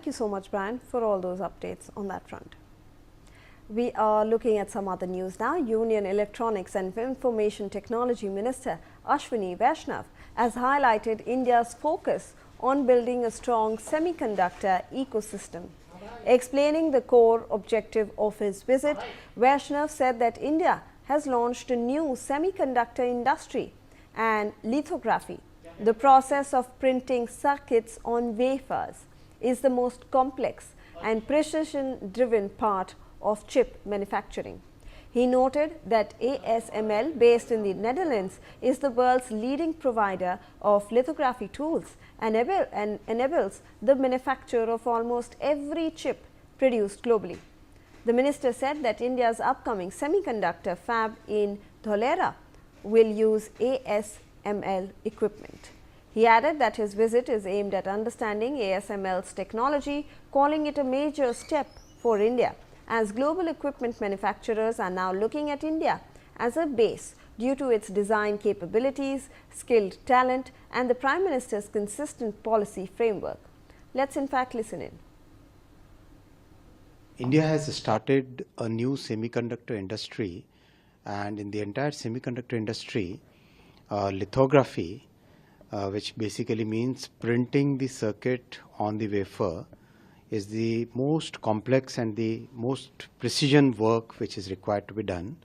you so much, Brian, for all those updates on that front. We are looking at some other news now. Union Electronics and Information Technology Minister Ashwini Vaishnaw has highlighted India's focus on building a strong semiconductor ecosystem. Explaining the core objective of his visit, Vaishnaw said that India has launched a new semiconductor industry and lithography. The process of printing circuits on wafers is the most complex and precision-driven part of chip manufacturing. He noted that ASML, based in the Netherlands, is the world's leading provider of lithography tools and enables the manufacture of almost every chip produced globally. The minister said that India's upcoming semiconductor fab in Dholera will use ASML equipment. He added that his visit is aimed at understanding ASML's technology, calling it a major step for India, as global equipment manufacturers are now looking at India as a base due to its design capabilities, skilled talent and the Prime Minister's consistent policy framework. Let's in fact listen in. India has started a new semiconductor industry, and in the entire semiconductor industry, lithography, which basically means printing the circuit on the wafer, is the most complex and the most precision work which is required to be done.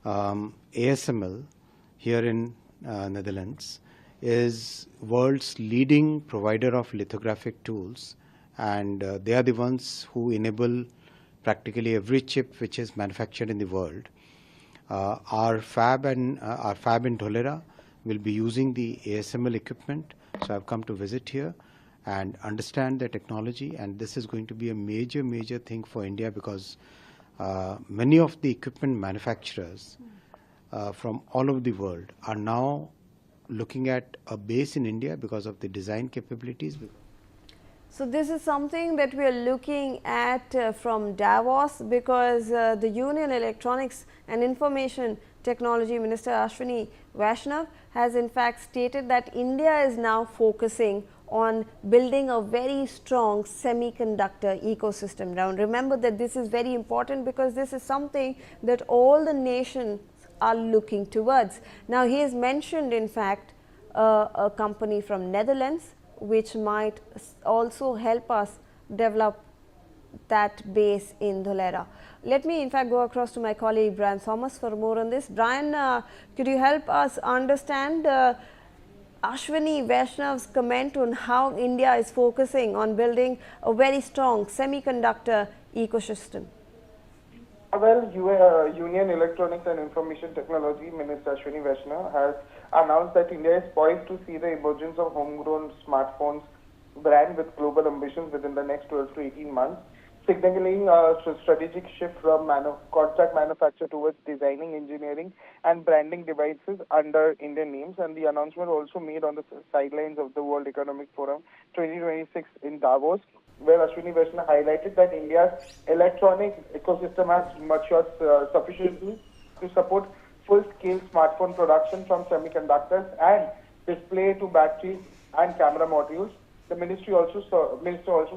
ASML here in Netherlands is world's leading provider of lithographic tools, and they are the ones who enable practically every chip which is manufactured in the world. Our fab in Dholera will be using the ASML equipment, so I've come to visit here and understand the technology, and this is going to be a major thing for India, because many of the equipment manufacturers from all over the world are now looking at a base in India because of the design capabilities. So this is something that we are looking at from Davos, because the Union Electronics and Information Technology Minister Ashwini Vaishnaw has in fact stated that India is now focusing on building a very strong semiconductor ecosystem. Now remember that this is very important, because this is something that all the nations are looking towards. Now he has mentioned in fact a company from Netherlands which might also help us develop that base in Dholera. Let me in fact go across to my colleague Brian Thomas for more on this. Brian, could you help us understand Ashwini Vaishnaw's comment on how India is focusing on building a very strong semiconductor ecosystem? Well, Union Electronics and Information Technology Minister Ashwini Vaishnaw has announced that India is poised to see the emergence of homegrown smartphones brand with global ambitions within the next 12 to 18 months, signaling a strategic shift from contract manufacture towards designing, engineering and branding devices under Indian names. And the announcement also made on the sidelines of the World Economic Forum 2026 in Davos, where Ashwini Vaishnaw highlighted that India's electronic ecosystem has matured sufficiently to support full-scale smartphone production from semiconductors and display to batteries and camera modules. The minister also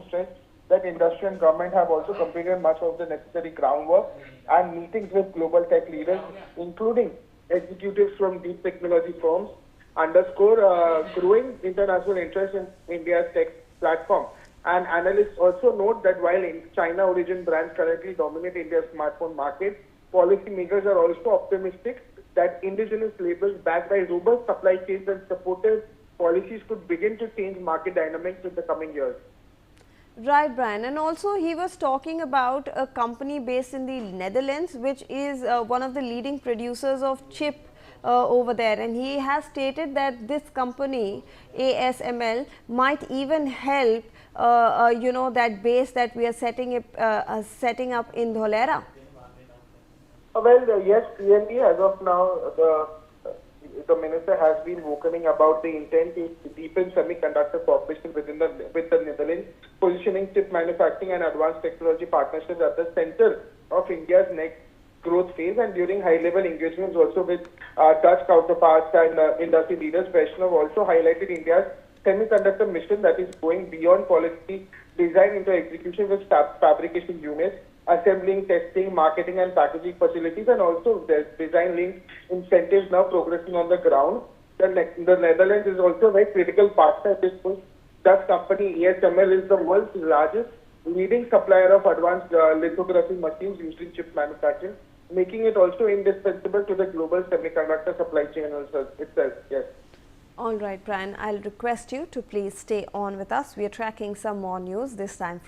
stressed that industry and government have also completed much of the necessary groundwork, and meetings with global tech leaders, including executives from deep technology firms, underscore growing international interest in India's tech platform. And analysts also note that while China origin brands currently dominate India's smartphone market, policymakers are also optimistic that indigenous labels backed by robust supply chains and supportive policies could begin to change market dynamics in the coming years. Right, Brian. And also he was talking about a company based in the Netherlands, which is one of the leading producers of chip over there, and he has stated that this company ASML might even help that base that we are setting up in Dholera. Well, yes, clearly as of now, the minister has been vocaling about the intent to deepen semiconductor cooperation with the Netherlands, positioning chip manufacturing and advanced technology partnerships at the center of India's next growth phase. And during high-level engagements also with Dutch counterparts and industry leaders, Vaishnaw also highlighted India's semiconductor mission that is going beyond policy design into execution with fabrication units, assembling, testing, marketing and packaging facilities, and also there's design linked incentives now progressing on the ground. The Netherlands is also a very critical partner at this point. Dutch company ASML is the world's largest leading supplier of advanced lithography machines used in chip manufacturing, making it also indispensable to the global semiconductor supply chain itself. Yes. All right, Brian, I'll request you to please stay on with us. We are tracking some more news, this time